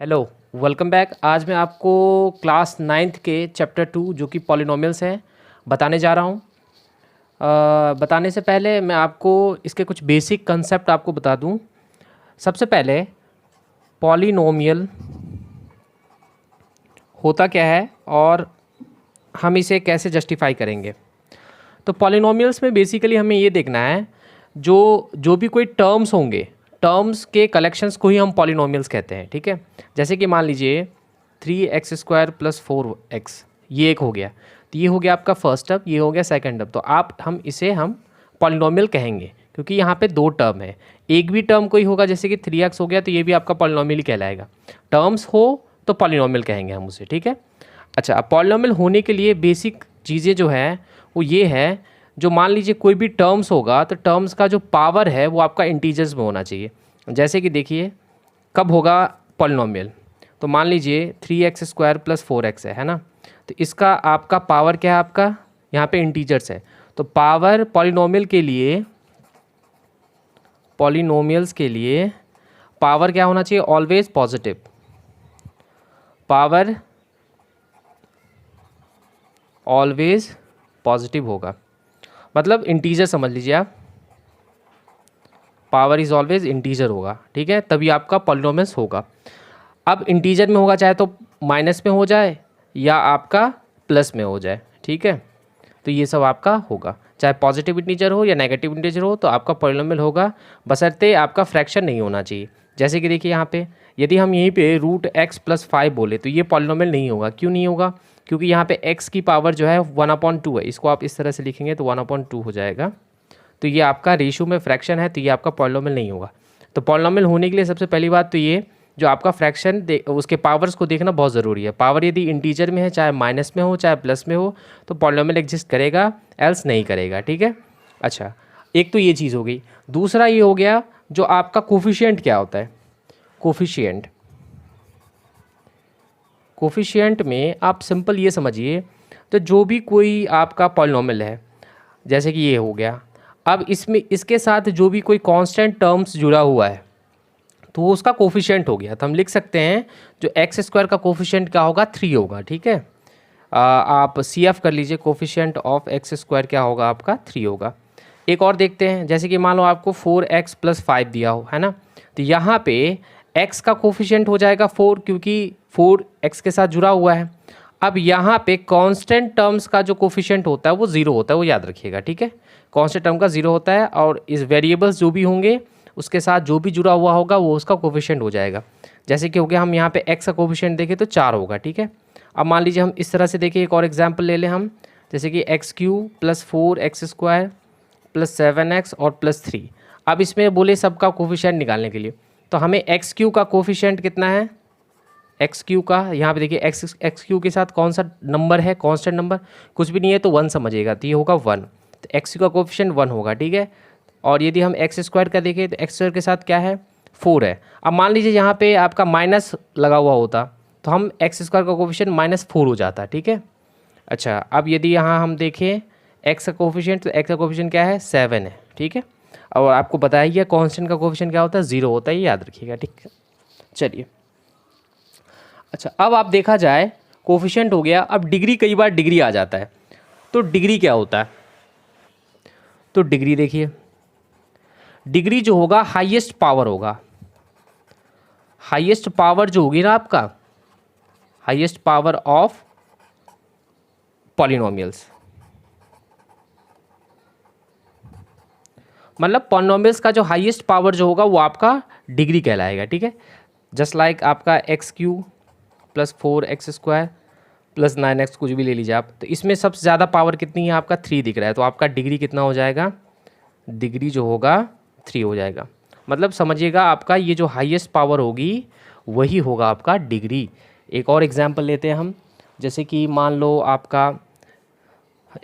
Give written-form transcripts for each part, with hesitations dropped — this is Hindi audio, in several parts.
Hello, welcome back. आज मैं आपको क्लास नाइन्थ के चैप्टर 2 जो कि पॉलिनोमियल्स है बताने जा रहा हूँ। बताने से पहले मैं आपको इसके कुछ बेसिक कंसेप्ट आपको बता दूँ। सबसे पहले पॉलिनोमियल होता क्या है और हम इसे कैसे जस्टिफाई करेंगे। तो पॉलिनोमियल्स में बेसिकली हमें ये देखना है जो जो भी कोई टर्म्स होंगे, टर्म्स के कलेक्शंस को ही हम पॉलिनोमियल्स कहते हैं। ठीक है, जैसे कि मान लीजिए 3x² + 4x, ये एक हो गया। तो ये हो गया आपका फर्स्ट टर्म, ये हो गया सेकंड टर्म। तो हम इसे पॉलिनोमियल कहेंगे क्योंकि यहाँ पे दो टर्म है। एक भी टर्म कोई होगा जैसे कि 3x हो गया तो ये भी आपका पॉलिनोमियल ही कहलाएगा। टर्म्स हो तो पॉलिनोमियल कहेंगे हम उसे। ठीक है, अच्छा, अब पॉलिनोमियल होने के लिए बेसिक चीज़ें जो है वो ये है, जो मान लीजिए कोई भी टर्म्स होगा तो टर्म्स का जो पावर है वो आपका इंटीजर्स में होना चाहिए। जैसे कि देखिए कब होगा पॉलिनोमियल, तो मान लीजिए 3x² + 4x है ना। तो इसका आपका पावर क्या है, आपका यहाँ पे इंटीजर्स है। तो पावर पॉलिनोमियल्स के लिए पावर क्या होना चाहिए, always positive. Power always positive होगा, मतलब इंटीजर समझ लीजिए आप, पावर इज ऑलवेज इंटीजर होगा। ठीक है, तभी आपका पॉलिनोमियल्स होगा। अब इंटीजर में होगा, चाहे तो माइनस में हो जाए या आपका प्लस में हो जाए। ठीक है, तो ये सब आपका होगा, चाहे पॉजिटिव इंटीजर हो या नेगेटिव इंटीजर हो तो आपका पॉलिनोमियल होगा, बशर्ते आपका फ्रैक्शन नहीं होना चाहिए। जैसे कि देखिए यहाँ पे यदि हम यहीं पे √x + 5 बोले तो ये पॉलिनोमियल नहीं होगा। क्यों नहीं होगा? क्योंकि यहाँ पे x की पावर जो है 1/2 है। इसको आप इस तरह से लिखेंगे तो 1/2 हो जाएगा। तो ये आपका रेशियो में फ्रैक्शन है, तो ये आपका पॉलिनोमियल नहीं होगा। तो पॉलिनोमियल होने के लिए सबसे पहली बात तो ये जो आपका फ्रैक्शन उसके पावर्स को देखना बहुत ज़रूरी है। पावर यदि इंटीजर में है, चाहे माइनस में हो चाहे प्लस में हो, तो पॉलिनोमियल एग्जिस्ट करेगा, एल्स नहीं करेगा। ठीक है, अच्छा, एक तो ये चीज़ हो गई। दूसरा ये हो गया जो आपका कोफिशिएंट क्या होता है। कोफिशिएंट में आप सिंपल ये समझिए, तो जो भी कोई आपका पॉलिनोमियल है, जैसे कि ये हो गया, अब इसमें इसके साथ जो भी कोई कांस्टेंट टर्म्स जुड़ा हुआ है तो वो उसका कोफिशिएंट हो गया। तो हम लिख सकते हैं जो x² का कोफिशिएंट क्या होगा, 3 होगा। ठीक है, आप CF कर लीजिए, कोफिशिएंट ऑफ x² क्या होगा आपका, 3 होगा। एक और देखते हैं, जैसे कि मान लो आपको 4x + 5 दिया हो, है ना। तो यहाँ पे x का कोफिशिएंट हो जाएगा 4, क्योंकि 4 x के साथ जुड़ा हुआ है। अब यहाँ पे कांस्टेंट टर्म्स का जो कोफिशिएंट होता है वो 0 होता है, वो याद रखिएगा। ठीक है, कांस्टेंट टर्म का 0 होता है और इस वेरिएबल्स जो भी होंगे उसके साथ जो भी जुड़ा हुआ होगा वो उसका कोफिशिएंट हो जाएगा। जैसे कि हो गया, हम यहाँ पे x का कोफिशिएंट देखें तो 4 होगा। ठीक है, अब मान लीजिए हम इस तरह से देखें, एक और एग्जांपल ले लें हम, जैसे कि x³ + 4x² + 7x और +3। अब इसमें बोले सबका कोफिशिएंट निकालने के लिए, तो हमें x³ का कोफिशिएंट कितना है, x³ का यहाँ पे देखिए x³ के साथ कौन सा नंबर है, कांस्टेंट नंबर, कुछ भी नहीं है तो 1 समझिएगा, तो ये होगा 1। तो x³ का कोफिशिएंट 1 होगा। ठीक है, और यदि हम x² का देखें तो x² के साथ क्या है, 4 है। अब मान लीजिए यहाँ पे आपका माइनस लगा हुआ होता तो हम x² का कोफिशिएंट -4 हो जाता। ठीक है, अच्छा, अब यदि यहाँ हम देखें x का कोफिशिएंट, तो x का कोफिशिएंट क्या है, 7 है। ठीक है, और आपको बताया गया कांस्टेंट का कोफिशिएंट क्या होता है, 0 होता है, ये याद रखिएगा। ठीक है, चलिए, अच्छा, अब आप देखा जाए कोफिशिएंट हो गया। अब डिग्री, कई बार डिग्री आ जाता है, तो डिग्री क्या होता है, तो डिग्री देखिए, डिग्री जो होगा हाईएस्ट पावर होगा। हाईएस्ट पावर जो होगी ना आपका, हाईएस्ट पावर ऑफ पॉलिनोमियल्स, मतलब पॉलिनोमियल्स का जो हाईएस्ट पावर जो होगा वो आपका डिग्री कहलाएगा। ठीक है, जस्ट लाइक आपका x³ + 4x² + 9x, कुछ भी ले लीजिए आप, तो इसमें सबसे ज़्यादा पावर कितनी है, आपका 3 दिख रहा है, तो आपका डिग्री कितना हो जाएगा, डिग्री जो होगा 3 हो जाएगा। मतलब समझिएगा आपका ये जो हाईएस्ट पावर होगी वही होगा आपका डिग्री। एक और एग्जांपल लेते हैं हम, जैसे कि मान लो आपका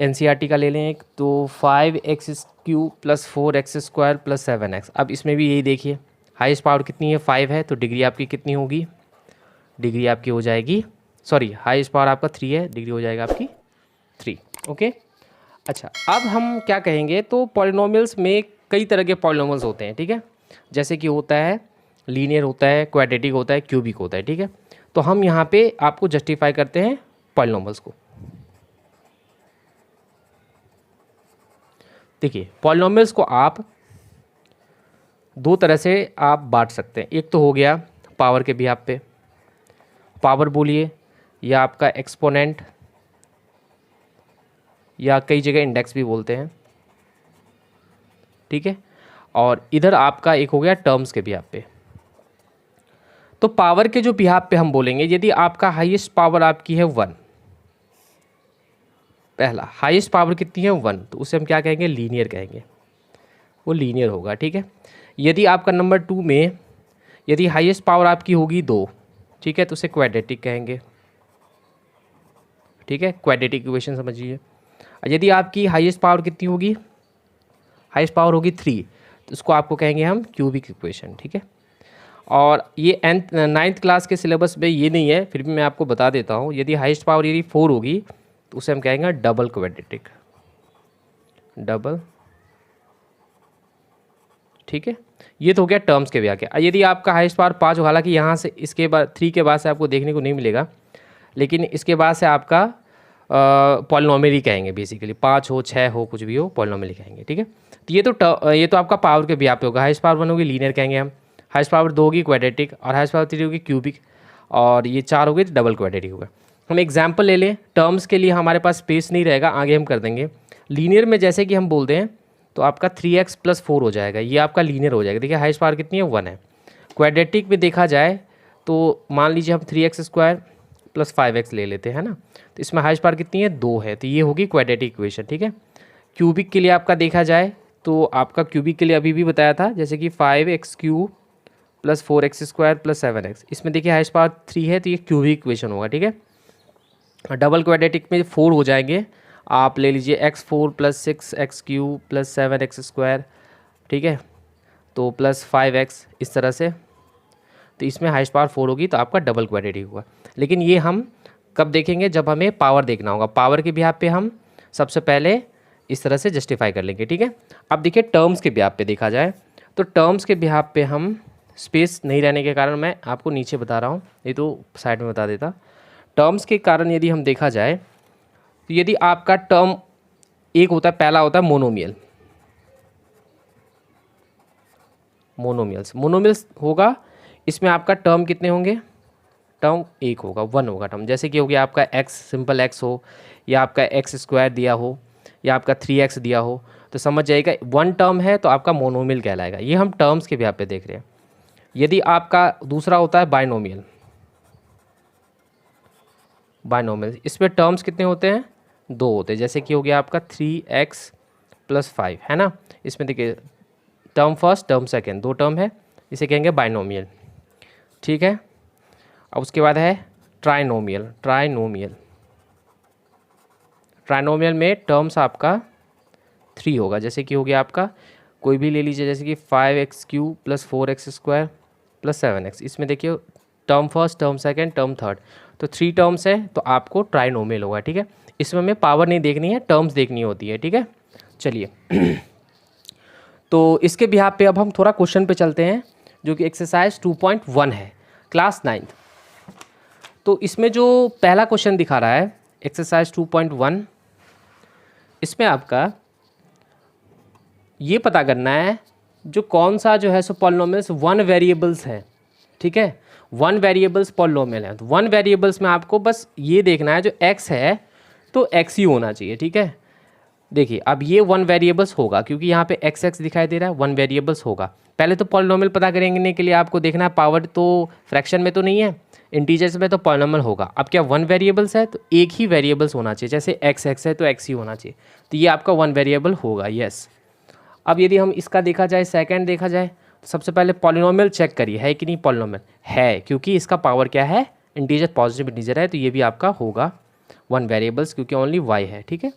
NCERT का ले लें एक, तो 5x³ + 4x² + 7x। अब इसमें भी यही देखिए, हाईएस्ट पावर कितनी है, 5 है, तो डिग्री आपकी कितनी होगी, डिग्री आपकी हो जाएगी, सॉरी, हाईएस्ट पावर आपका 3 है, डिग्री हो जाएगा आपकी 3। ओके, अच्छा, अब हम क्या कहेंगे, तो पॉलिनोमियल्स में कई तरह के पॉलिनोमियल्स होते हैं। ठीक है, जैसे कि होता है लीनियर होता है, क्वाड्रेटिक होता है, क्यूबिक होता है, ठीक है। तो हम यहाँ पे आपको जस्टिफाई करते हैं पॉलिनॉमियल्स को। देखिए पॉलिनॉमियल्स को आप दो तरह से आप बांट सकते हैं। एक तो हो गया पावर के बिहाफ पे, पावर बोलिए या आपका एक्सपोनेंट या कई जगह इंडेक्स भी बोलते हैं, ठीक है। और इधर आपका एक हो गया टर्म्स के बिहाफ पे। तो पावर के जो बिहाफ पे हम बोलेंगे, यदि आपका हाईएस्ट पावर आपकी है 1, पहला हाईएस्ट पावर कितनी है 1, तो उसे हम क्या कहेंगे, लीनियर कहेंगे, वो लीनियर होगा, ठीक है। यदि आपका नंबर 2 में यदि हाईएस्ट पावर आपकी होगी 2, ठीक है, तो उसे क्वाड्रेटिक कहेंगे, ठीक है, क्वाड्रेटिक इक्वेशन समझिए। यदि आपकी हाईएस्ट पावर कितनी होगी, हाईएस्ट पावर होगी 3, तो उसको आपको कहेंगे हम क्यूबिक इक्वेशन, ठीक है। और ये 9th क्लास के सिलेबस में ये नहीं है, फिर भी मैं आपको बता देता हूँ। यदि हाईएस्ट पावर यदि 4 होगी तो उसे हम कहेंगे डबल क्वाड्रेटिक, डबल, ठीक है। ये तो हो गया टर्म्स के ब्याह के। यदि आपका हाईएस्ट पावर 5 हो, हालांकि यहाँ से इसके बाद 3 के बाद से आपको देखने को नहीं मिलेगा, लेकिन इसके बाद से आपका पॉलिनॉमियल ही कहेंगे बेसिकली, 5 हो 6 हो कुछ भी हो, पॉलिनॉमियल ही कहेंगे, ठीक है। तो ये तो आपका पावर के ब्याह पे होगा। हाईएस्ट पावर 1 होगी लीनियर कहेंगे हम, हाईएस्ट पावर 2 होगी क्वाड्रेटिक, और हाईएस्ट पावर 3 होगी क्यूबिक, और ये 4 हो गई तो डबल क्वाड्रेटिक होगा। हम एग्जाम्पल ले लें, टर्म्स के लिए हमारे पास स्पेस नहीं रहेगा, आगे हम कर देंगे। लीनियर में जैसे कि हम बोलते हैं तो आपका 3x + 4 हो जाएगा, ये आपका लीनियर हो जाएगा। देखिए हाईएस्ट पावर कितनी है 1 है। क्वाड्रेटिक में देखा जाए तो मान लीजिए हम 3x² + 5x ले लेते हैं ना, तो इसमें हाईएस्ट पावर कितनी है 2 है, तो ये होगी क्वाड्रेटिक इक्वेशन, ठीक है। क्यूबिक के लिए आपका देखा जाए तो आपका क्यूबिक के लिए अभी भी बताया था, जैसे कि 5x³ + 4x² + 7x, इसमें देखिए हाईएस्ट पावर 3 है, तो ये क्यूबिक इक्वेशन होगा, ठीक है। डबल क्वाड्रेटिक में 4 हो जाएंगे, आप ले लीजिए x4 + 6x³ + 7x², ठीक है, तो +5x, इस तरह से। तो इसमें हाईएस्ट पावर 4 होगी, तो आपका डबल क्वाड्रेटिक होगा। लेकिन ये हम कब देखेंगे, जब हमें पावर देखना होगा। पावर के बिहाफ पे हम सबसे पहले इस तरह से जस्टिफाई कर लेंगे, ठीक है। अब देखिए टर्म्स के बिहाफ पे देखा जाए तो टर्म्स के बिहाफ पे हम, स्पेस नहीं रहने के कारण मैं आपको नीचे बता रहा हूँ, नहीं तो साइड में बता देता। टर्म्स के कारण यदि हम देखा जाए तो यदि आपका टर्म एक होता है, पहला होता है मोनोमियल, मोनोमियल्स होगा, इसमें आपका टर्म कितने होंगे, टर्म एक होगा, 1 होगा टर्म। जैसे कि हो गया आपका x, सिंपल x हो, या आपका x² दिया हो, या आपका 3x दिया हो, तो समझ जाएगा 1 टर्म है तो आपका मोनोमियल कहलाएगा। ये हम टर्म्स के बिहाफ पे देख रहे हैं। यदि आपका दूसरा होता है बाइनोमियल, इसमें टर्म्स कितने होते हैं, 2 होते हैं। जैसे कि हो गया आपका 3x + 5 है ना, इसमें देखिए term first term second, 2 term है, इसे कहेंगे बाइनोमियल, ठीक है। अब उसके बाद है ट्राइनोमियल, ट्राइनोमियल में टर्म्स आपका 3 होगा। जैसे कि हो गया आपका कोई भी ले लीजिए, जैसे कि 5x³ + 4x² + 7x, इसमें देखिए term first term second term third, तो 3 टर्म्स है, तो आपको ट्राइनोमियल होगा, ठीक है। इसमें हमें पावर नहीं देखनी है, टर्म्स देखनी होती है, ठीक है। चलिए तो इसके बिहाफ पे अब हम थोड़ा क्वेश्चन पे चलते हैं, जो कि एक्सरसाइज 2.1 है, क्लास 9th। तो इसमें जो पहला क्वेश्चन दिखा रहा है एक्सरसाइज 2.1, इसमें आपका ये पता करना है जो कौन सा जो है सो पॉलिनोमियल्स 1 वेरिएबल्स है, ठीक है। 1 वेरिएबल्स पॉलिनोमियल है, तो 1 वेरिएबल्स में आपको बस ये देखना है जो x है तो x ही होना चाहिए, ठीक है। देखिए अब ये 1 वेरिएबल्स होगा, क्योंकि यहाँ पे x दिखाई दे रहा है, 1 वेरिएबल्स होगा। पहले तो पॉलिनोमियल पता करेंगे के लिए आपको देखना है पावर तो फ्रैक्शन में तो नहीं है, इंटीजर्स में तो पॉलिनोमियल होगा। अब क्या 1 वेरिएबल्स है तो एक ही वेरिएबल्स होना चाहिए, जैसे x है तो x ही होना चाहिए, तो ये आपका 1 वेरिएबल होगा, यस। अब यदि हम इसका देखा जाए, सेकंड देखा जाए, तो सबसे पहले पॉलिनोमियल चेक करिए है कि नहीं, पॉलिनोमियल है, क्योंकि इसका पावर क्या है, इंटीजर, पॉजिटिव इंटीजर है, तो ये भी आपका होगा 1 वेरिएबल्स, क्योंकि ओनली y है, ठीक है।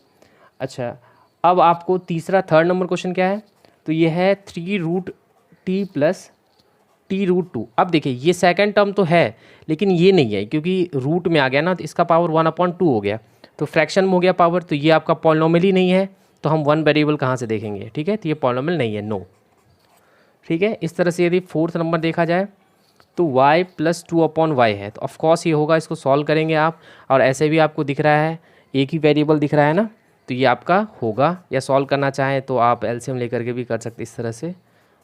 अच्छा अब आपको तीसरा थर्ड नंबर क्वेश्चन क्या है, तो ये है 3√t + t√2। अब देखिए ये सेकंड टर्म तो है, लेकिन ये नहीं है, क्योंकि रूट में आ गया ना, तो इसका पावर 1/2 हो गया, तो फ्रैक्शन में हो गया पावर, तो ये आपका पॉलिनोमियल ही नहीं है, तो हम 1 वेरिएबल कहाँ से देखेंगे, ठीक है। तो ये पॉलिनोमियल नहीं है, नो, ठीक है। इस तरह से यदि फोर्थ नंबर देखा जाए तो y प्लस 2/y है, तो ऑफकोर्स ये होगा, इसको सॉल्व करेंगे आप। और ऐसे भी आपको दिख रहा है, एक ही वेरिएबल दिख रहा है ना, तो ये आपका होगा। या सॉल्व करना चाहें तो आप एलसीएम लेकर के भी कर सकते इस तरह से,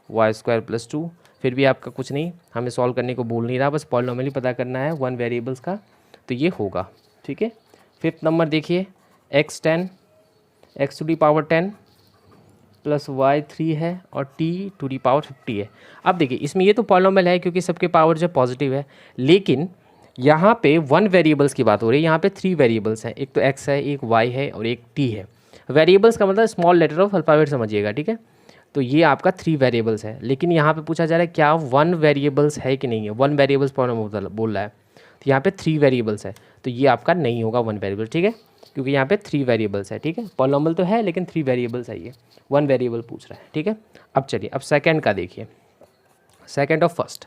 y² + 2। फिर भी आपका कुछ नहीं, हमें सॉल्व करने को बोल नहीं रहा, बस पॉलिनोमियल ही पता करना है वन वेरिएबल्स का, तो ये होगा। ठीक है। फिफ्थ नंबर देखिए, x10 x⁻10 प्लस y3 है और t⁻50 है। अब देखिए इसमें ये तो पॉलिनोमियल है क्योंकि सबके पावर जो पॉजिटिव है, लेकिन यहाँ पे वन वेरिएबल्स की बात हो रही है, यहाँ पे थ्री वेरिएबल्स हैं, एक तो x है, एक y है और एक t है। वेरिएबल्स का मतलब स्मॉल लेटर ऑफ अल्फ़ाबेट समझिएगा, ठीक है। तो ये आपका थ्री वेरिएबल्स है, लेकिन यहाँ पे पूछा जा रहा है क्या वन वेरिएबल्स है कि नहीं है, वन वेरिएबल्स पॉलिनोमियल बोल रहा है, तो यहाँ पे थ्री वेरिएबल्स है, तो ये आपका नहीं होगा वन वेरिएबल, ठीक है, क्योंकि यहाँ पे थ्री वेरिएबल्स है। ठीक है, पॉलिनोमियल तो है लेकिन थ्री वेरिएबल्स है, ये वन वेरिएबल पूछ रहा है। ठीक है। अब चलिए, अब सेकंड का देखिए, सेकंड ऑफ फर्स्ट।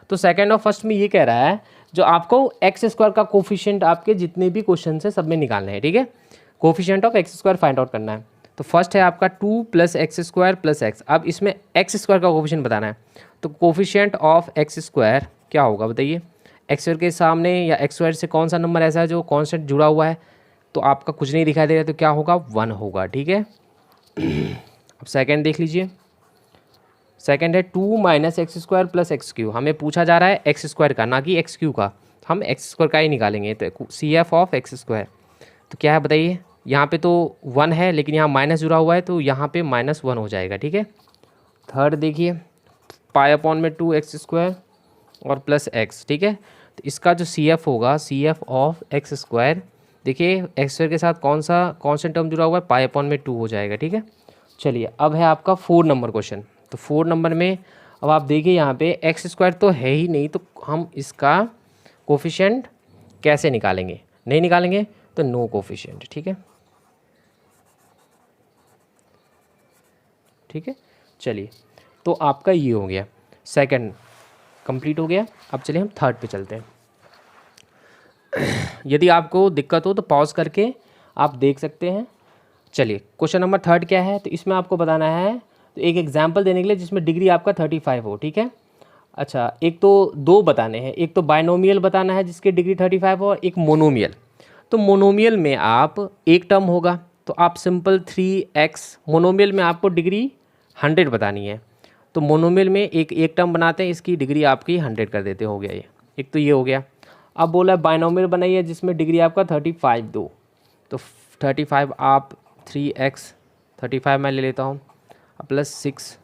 तो सेकंड ऑफ फर्स्ट में ये कह रहा है जो आपको x² का कोफिशिएंट आपके जितने भी क्वेश्चन है सब में निकालने हैं। ठीक है, coefficient of x² find out करना है। तो फर्स्ट है आपका 2 + x² + x। अब इसमें x² का कोफिशिएंट बताना है, तो कोफिशिएंट ऑफ x² क्या होगा बताइए। x² के सामने या x² से कौन सा नंबर ऐसा है जो कांस्टेंट जुड़ा हुआ है, तो आपका कुछ नहीं दिखाई दे रहा, तो क्या होगा 1 होगा। ठीक है। अब सेकंड देख लीजिए, सेकंड है 2 - x² + x³ हमें पूछा जा रहा है x² का, ना कि x³ का, हम x² का ही निकालेंगे। तो CF ऑफ x², तो क्या है बताइए, यहाँ पे तो 1 है लेकिन यहाँ माइनस जुड़ा हुआ है, तो यहाँ पे -1 हो जाएगा। ठीक है। थर्ड देखिए, π/2 x² और प्लस x। ठीक है, तो इसका जो CF होगा, CF ऑफ x², देखिए x² के साथ कौन सा कॉन्स्टेंट टर्म जुड़ा हुआ है, π/2 हो जाएगा। ठीक है। चलिए, अब है आपका 4 नंबर क्वेश्चन। तो 4 नंबर में अब आप देखिए यहाँ पे x² तो है ही नहीं, तो हम इसका कोफिशिएंट कैसे निकालेंगे, नहीं निकालेंगे तो नो कोफिशिएंट। ठीक है। ठीक है, चलिए, तो आपका ये हो गया, सेकंड कंप्लीट हो गया। अब चलिए हम थर्ड पे चलते हैं। यदि आपको दिक्कत हो तो पॉज करके आप देख सकते हैं। चलिए, क्वेश्चन नंबर थर्ड क्या है, तो इसमें आपको बताना है, तो एक एग्जाम्पल देने के लिए जिसमें डिग्री आपका 35 हो। ठीक है। अच्छा, एक तो दो बताने हैं, एक तो बाइनोमियल बताना है जिसकी डिग्री 35 हो, और एक मोनोमियल। तो मोनोमियल में आप एक टर्म होगा, तो आप सिंपल 3x, मोनोमियल में आपको डिग्री 100 बतानी है, तो मोनोमियल में एक टर्म बनाते हैं, इसकी डिग्री आपकी 100 कर देते, हो गया ये, एक तो ये हो गया। अब बोला है बाइनोमियल बनाइए जिसमें डिग्री आपका 35 दो, तो 35 आप 3x, 35 मैं ले लेता हूँ, प्लस 6x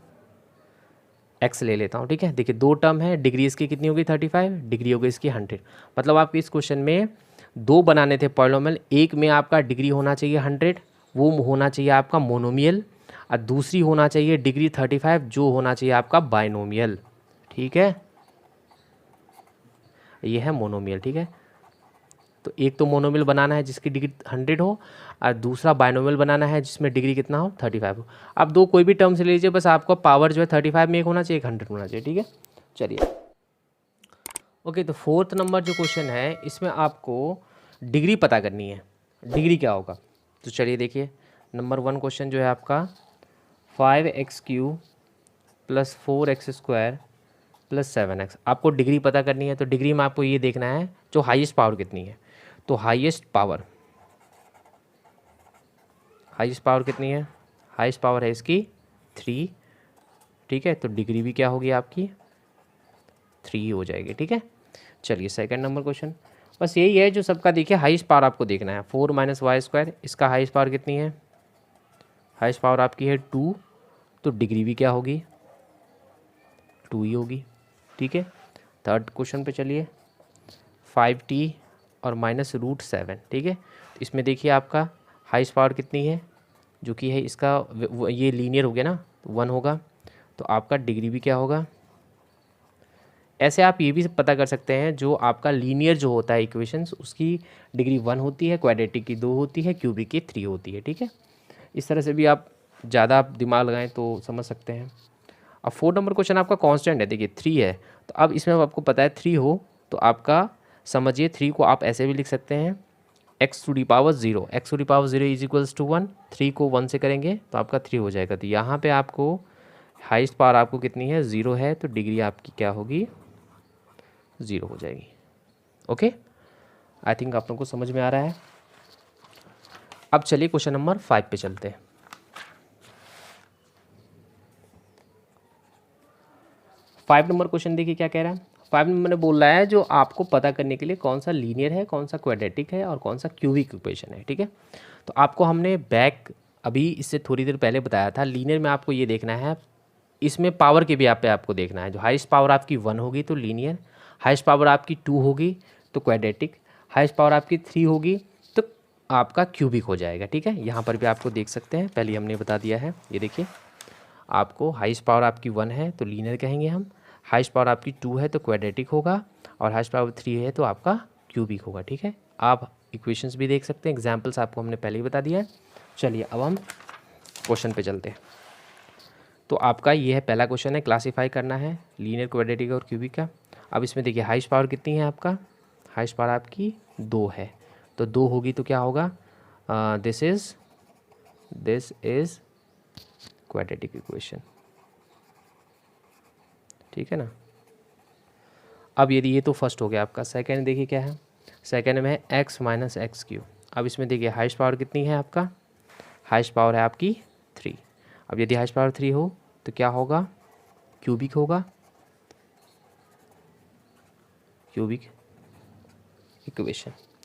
ले लेता हूँ। ठीक है, देखिए दो टर्म है, डिग्री इसकी कितनी होगी 35, डिग्री होगी इसकी 100। मतलब आपके इस क्वेश्चन में दो बनाने थे पॉलिनोमियल, एक में आपका डिग्री होना चाहिए 100, वो होना चाहिए आपका मोनोमियल, और दूसरी होना चाहिए डिग्री 35, जो होना चाहिए आपका बाइनोमियल। ठीक है, ये है मोनोमियल। ठीक है, तो एक तो मोनोमियल बनाना है जिसकी डिग्री 100 हो, और दूसरा बाइनोमियल बनाना है जिसमें डिग्री कितना हो 35 हो। आप दो कोई भी टर्म से ले लीजिए, बस आपको पावर जो है 35 में एक होना चाहिए, एक 100 होना चाहिए। ठीक है, चलिए ओके। तो फोर्थ नंबर जो क्वेश्चन है इसमें आपको डिग्री पता करनी है, डिग्री क्या होगा। तो चलिए देखिए, नंबर 1 क्वेश्चन जो है आपका 5x³ + 4x² + 7x, आपको डिग्री पता करनी है। तो डिग्री में आपको ये देखना है जो हाईएस्ट पावर कितनी है, तो हाईएस्ट पावर कितनी है, हाईएस्ट पावर है इसकी 3। ठीक है, तो डिग्री भी क्या होगी आपकी 3 हो जाएगी। ठीक है, चलिए सेकंड नंबर क्वेश्चन, बस यही है जो सबका देखिए, हाईएस्ट पावर आपको देखना है। 4 - y², इसका हाईएस्ट पावर कितनी है, हाईएस्ट पावर आपकी है 2, तो डिग्री भी क्या होगी 2 ही होगी। ठीक है, थर्ड क्वेश्चन पे चलिए, 5t और -√7। ठीक है, इसमें देखिए आपका हाईएस्ट पावर कितनी है, जो कि है इसका ये लीनियर हो गया ना, 1 होगा, तो आपका डिग्री भी क्या होगा। ऐसे आप ये भी पता कर सकते हैं, जो आपका लीनियर जो होता है इक्वेशंस, उसकी डिग्री 1 होती है, क्वाड्रेटिक की 2 होती है, क्यूबिक की 3 होती है। ठीक है, इस तरह से भी आप ज़्यादा दिमाग लगाएं तो समझ सकते हैं। अब 4 नंबर क्वेश्चन आपका कांस्टेंट है, देखिए 3 है, तो अब इसमें आपको पता है 3 हो, तो आपका समझिए 3 को आप ऐसे भी लिख सकते हैं x⁻0, x⁻0 = 1, 3 को 1 से करेंगे तो आपका 3 हो जाएगा। तो यहाँ पे आपको हाईएस्ट पावर आपको कितनी है, 0 है, तो डिग्री आपकी क्या होगी, 0 हो जाएगी। ओके, आई थिंक आप लोगों को समझ में आ रहा है। अब चलिए क्वेश्चन नंबर 5 पे चलते हैं। 5 नंबर क्वेश्चन देखिए क्या कह रहा है। 5 नंबर ने बोल रहा है जो आपको पता करने के लिए कौन सा लीनियर है, कौन सा क्वाड्रेटिक है और कौन सा क्यूबिक इक्वेशन है। ठीक है, तो आपको हमने बैक अभी इससे थोड़ी देर पहले बताया था, लीनियर में आपको ये देखना है, इसमें पावर के भी आपको देखना है। जो हाईएस्ट पावर आपकी 1 होगी तो लीनियर, हाईएस्ट पावर आपकी 2 होगी तो क्वाड्रेटिक, हाईएस्ट पावर आपकी 3 होगी तो आपका क्यूबिक हो जाएगा। ठीक है, यहाँ पर भी आपको देख सकते हैं, पहले हमने बता दिया है। ये देखिए, आपको हाईएस्ट पावर आपकी 1 है तो लीनियर कहेंगे हम, हाईएस्ट पावर आपकी 2 है तो क्वाड्रेटिक होगा, और हाईएस्ट पावर 3 है तो आपका क्यूबिक होगा। ठीक है, आप इक्वेशंस भी देख सकते हैं, एग्जाम्पल्स आपको हमने पहले ही बता दिया है। चलिए अब हम क्वेश्चन पे चलते हैं। तो आपका ये है पहला क्वेश्चन है, क्लासीफाई करना है लीनियर, क्वाड्रेटिक और क्यूबिक का। अब इसमें देखिए हाईएस्ट पावर कितनी है आपका, हाईएस्ट पावर आपकी 2 है, तो 2 होगी तो क्या होगा, दिस इज क्वाड्रेटिक इक्वेशन। ठीक है ना। अब यदि ये तो फर्स्ट हो गया आपका, सेकंड देखिए क्या है, सेकंड में है x माइनस एक्स क्यू। अब इसमें देखिए हाईएस्ट पावर कितनी है आपका, हाईएस्ट पावर है आपकी 3। अब यदि हाईएस्ट पावर 3 हो तो क्या होगा, क्यूबिक होगा, क्यूबिक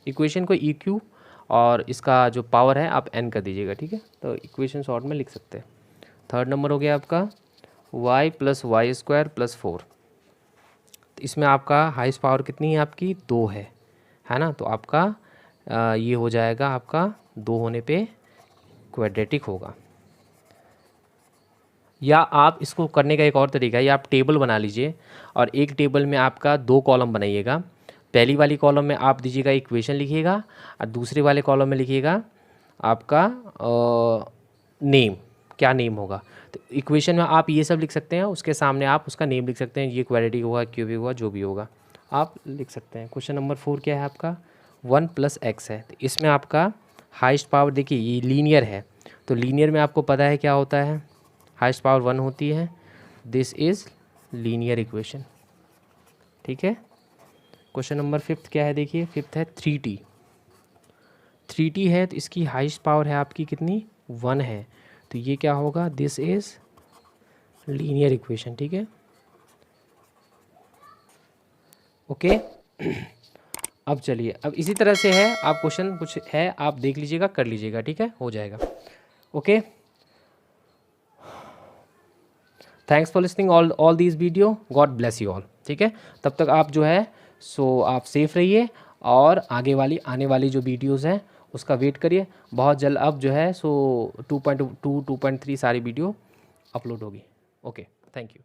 इक्वेशन को EQ और इसका जो पावर है आप n कर दीजिएगा। ठीक है, तो इक्वेशन शॉर्ट में लिख सकते हैं। थर्ड नंबर हो गया आपका y plus y square plus 4। तो इसमें आपका हाईएस्ट पावर कितनी है आपकी, 2 है ना, तो आपका ये हो जाएगा, आपका 2 होने पे क्वाड्रेटिक होगा। या आप इसको करने का एक और तरीका है, या आप टेबल बना लीजिए और एक टेबल में आपका 2 कॉलम बनाइएगा। पहली वाली कॉलम में आप दीजिएगा इक्वेशन लिखिएगा और दूसरे वाले कॉलम में लिखिएगा आपका नेम, क्या नेम होगा। तो इक्वेशन में आप ये सब लिख सकते हैं, उसके सामने आप उसका नेम लिख सकते हैं, ये क्वाड्रेटिक होगा, क्यूबिक होगा, जो भी होगा आप लिख सकते हैं। क्वेश्चन नंबर 4 क्या है आपका, 1 प्लस एक्स है। तो इसमें आपका हाईएस्ट पावर देखिए ये लीनियर है, तो लीनियर में आपको पता है क्या होता है, हाईएस्ट पावर 1 होती है, दिस इज़ लीनियर इक्वेशन। ठीक है, क्वेश्चन नंबर 5 क्या है देखिए, 5 है 3t है, तो इसकी हाईएस्ट पावर है आपकी कितनी, 1 है, तो ये क्या होगा, दिस इज़ लीनियर इक्वेशन। ठीक है, ओके। अब चलिए, अब इसी तरह से है, आप क्वेश्चन कुछ है आप देख लीजिएगा, कर लीजिएगा। ठीक है, हो जाएगा। Okay, thanks for listening all these video, God bless you all. ठीक है, तब तक आप जो है सो आप सेफ रहिए और आने वाली जो वीडियोस हैं उसका वेट करिए। बहुत जल्द अब जो है सो 2.2 2.3 सारी वीडियो अपलोड होगी। Okay, thank you.